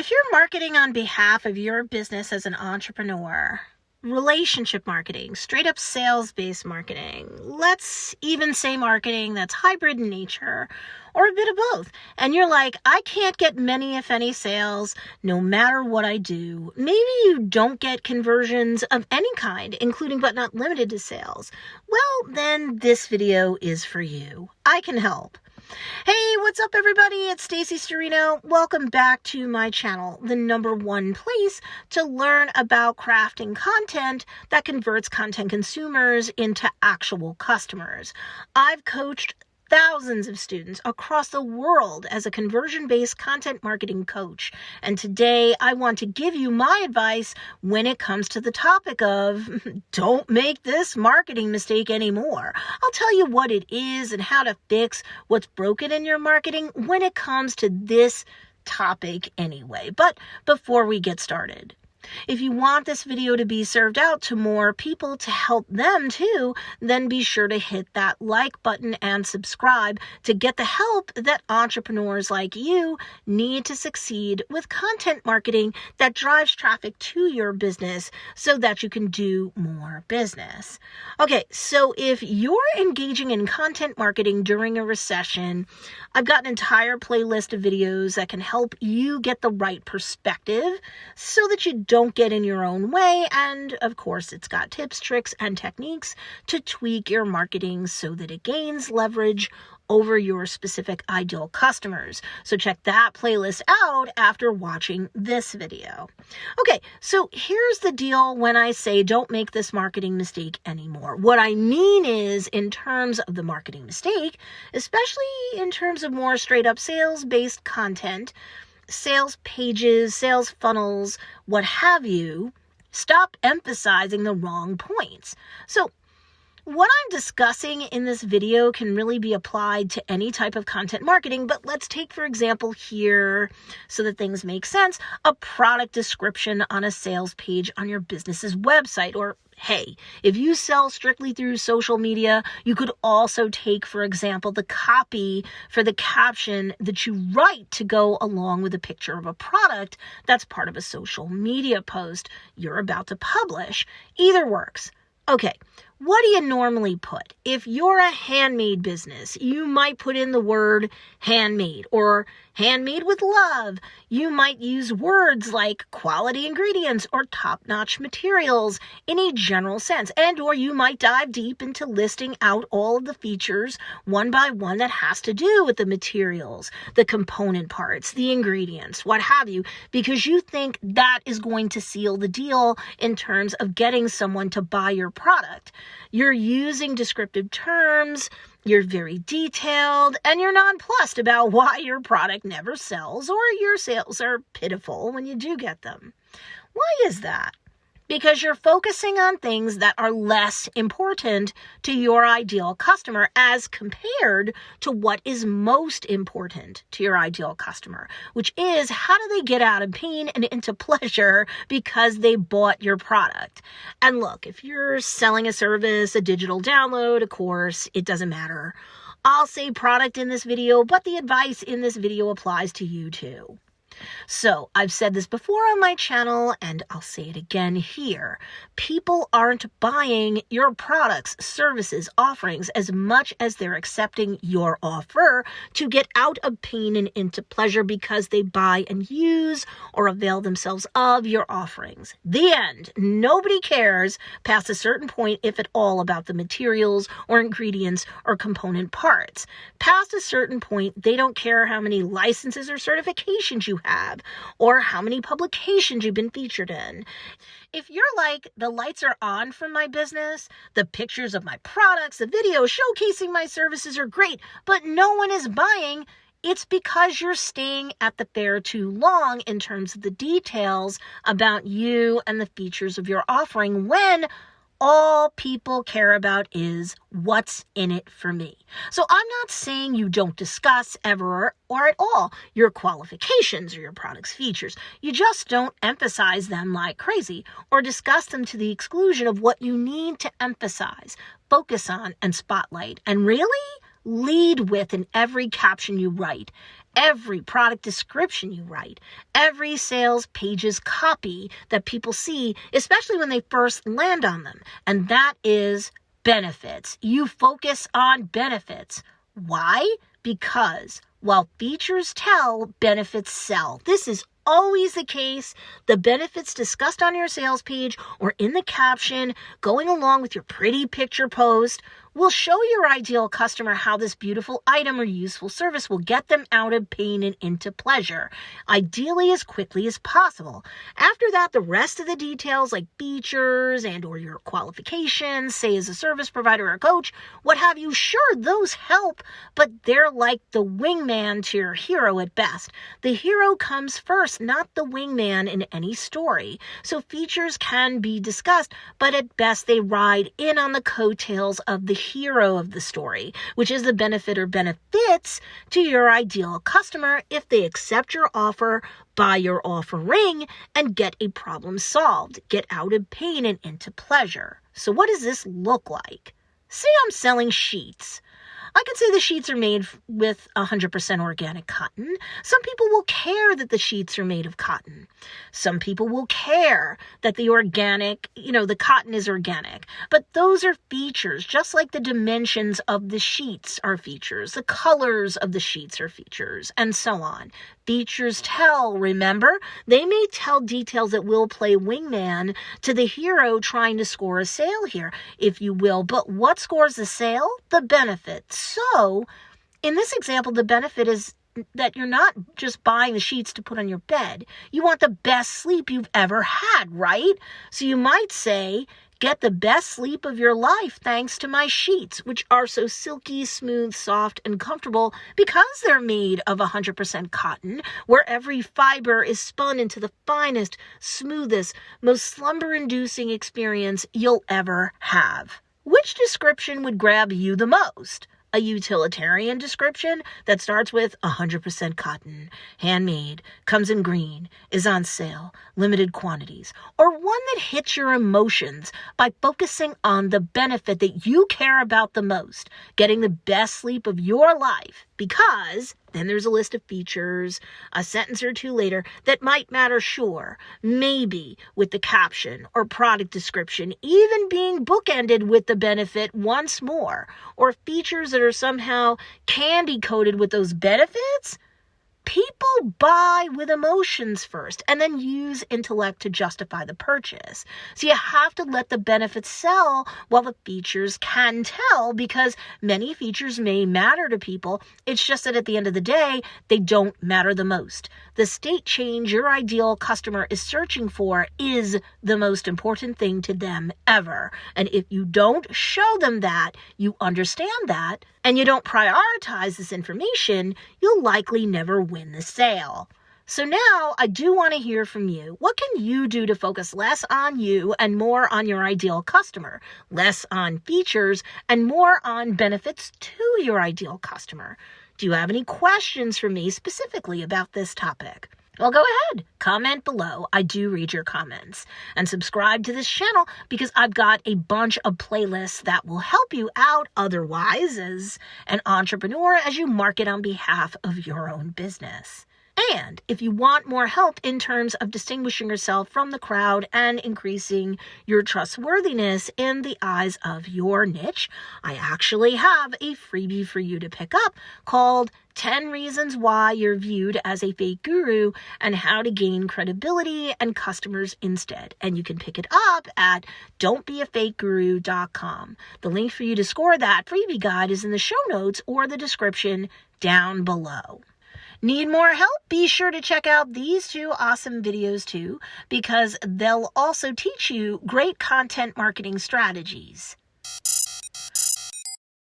If you're marketing on behalf of your business as an entrepreneur, relationship marketing, straight up sales-based marketing, let's even say marketing that's hybrid in nature, or a bit of both, and you're like, I can't get many, if any, sales no matter what I do. Maybe you don't get conversions of any kind, including but not limited to sales. Well, then this video is for you. I can help. Hey, what's up everybody? It's Stacy Storino. Welcome back to my channel, the #1 place to learn about crafting content that converts content consumers into actual customers. I've coached thousands of students across the world as a conversion-based content marketing coach. And today I want to give you my advice when it comes to the topic of don't make this marketing mistake anymore. I'll tell you what it is and how to fix what's broken in your marketing when it comes to this topic anyway. But before we get started, if you want this video to be served out to more people to help them too, then be sure to hit that like button and subscribe to get the help that entrepreneurs like you need to succeed with content marketing that drives traffic to your business so that you can do more business. Okay, so if you're engaging in content marketing during a recession, I've got an entire playlist of videos that can help you get the right perspective so that you don't get in your own way. And of course, it's got tips, tricks, and techniques to tweak your marketing so that it gains leverage over your specific ideal customers. So check that playlist out after watching this video. Okay, so here's the deal when I say don't make this marketing mistake anymore. What I mean is in terms of the marketing mistake, especially in terms of more straight up sales-based content, sales pages, sales funnels, what have you, stop emphasizing the wrong points. So what I'm discussing in this video can really be applied to any type of content marketing, but let's take, for example, here, so that things make sense, a product description on a sales page on your business's website. Or hey, if you sell strictly through social media, you could also take, for example, the copy for the caption that you write to go along with a picture of a product that's part of a social media post you're about to publish. Either works. Okay, what do you normally put? If you're a handmade business, you might put in the word handmade or handmade with love. You might use words like quality ingredients or top-notch materials in a general sense. And or you might dive deep into listing out all of the features one by one that has to do with the materials, the component parts, the ingredients, what have you, because you think that is going to seal the deal in terms of getting someone to buy your product. You're using descriptive terms, you're very detailed, and you're nonplussed about why your product never sells or your sales are pitiful when you do get them. Why is that? Because you're focusing on things that are less important to your ideal customer as compared to what is most important to your ideal customer, which is how do they get out of pain and into pleasure because they bought your product. And look, if you're selling a service, a digital download, a course, it doesn't matter. I'll say product in this video, but the advice in this video applies to you too. So I've said this before on my channel and I'll say it again here. People aren't buying your products, services, offerings as much as they're accepting your offer to get out of pain and into pleasure because they buy and use or avail themselves of your offerings. The end. Nobody cares past a certain point, if at all, about the materials or ingredients or component parts. Past a certain point, they don't care how many licenses or certifications you have, or how many publications you've been featured in. If you're like, the lights are on for my business, the pictures of my products, the videos showcasing my services are great, but no one is buying, it's because you're staying at the fair too long in terms of the details about you and the features of your offering when all people care about is what's in it for me. So I'm not saying you don't discuss ever or at all your qualifications or your product's features. You just don't emphasize them like crazy or discuss them to the exclusion of what you need to emphasize, focus on, and spotlight, and really lead with in every caption you write. every product description you write, every sales page's copy that people see, especially when they first land on them. And that is benefits. You focus on benefits. Why? Because while features tell, benefits sell. This is always the case. The benefits discussed on your sales page or in the caption going along with your pretty picture post will show your ideal customer how this beautiful item or useful service will get them out of pain and into pleasure, ideally as quickly as possible. After that, the rest of the details like features and or your qualifications, say as a service provider or coach, what have you, sure, those help, but they're like the wingman to your hero at best. The hero comes first, not the wingman in any story. So features can be discussed, but at best they ride in on the coattails of the hero of the story, which is the benefit or benefits to your ideal customer if they accept your offer, buy your offering, and get a problem solved, get out of pain and into pleasure. So what does this look like? Say I'm selling sheets. I could say the sheets are made with 100% organic cotton. Some people will care that the sheets are made of cotton. Some people will care that the cotton is organic. But those are features, just like the dimensions of the sheets are features. The colors of the sheets are features, and so on. Features tell, remember? They may tell details that will play wingman to the hero trying to score a sale here, if you will. But what scores the sale? The benefit. So, in this example, the benefit is that you're not just buying the sheets to put on your bed. You want the best sleep you've ever had, right? So you might say, get the best sleep of your life thanks to my sheets, which are so silky, smooth, soft, and comfortable because they're made of 100% cotton, where every fiber is spun into the finest, smoothest, most slumber-inducing experience you'll ever have. Which description would grab you the most? A utilitarian description that starts with 100% cotton, handmade, comes in green, is on sale, limited quantities, or one that hits your emotions by focusing on the benefit that you care about the most, getting the best sleep of your life, because then there's a list of features, a sentence or two later, that might matter, sure, maybe with the caption or product description, even being bookended with the benefit once more, or features that are somehow candy-coated with those benefits. People buy with emotions first and then use intellect to justify the purchase. So you have to let the benefits sell while the features can tell, because many features may matter to people. It's just that at the end of the day, they don't matter the most. The state change your ideal customer is searching for is the most important thing to them ever. And if you don't show them that, you understand that, and you don't prioritize this information, you'll likely never win the sale. So now I do want to hear from you. What can you do to focus less on you and more on your ideal customer? Less on features and more on benefits to your ideal customer? Do you have any questions for me specifically about this topic? Well, go ahead, comment below. I do read your comments. And subscribe to this channel because I've got a bunch of playlists that will help you out otherwise as an entrepreneur as you market on behalf of your own business. And if you want more help in terms of distinguishing yourself from the crowd and increasing your trustworthiness in the eyes of your niche, I actually have a freebie for you to pick up called 10 Reasons Why You're Viewed as a Fake Guru and How to Gain Credibility and Customers Instead. And you can pick it up at don'tbeafakeguru.com. The link for you to score that freebie guide is in the show notes or the description down below. Need more help? Be sure to check out these two awesome videos too, because they'll also teach you great content marketing strategies.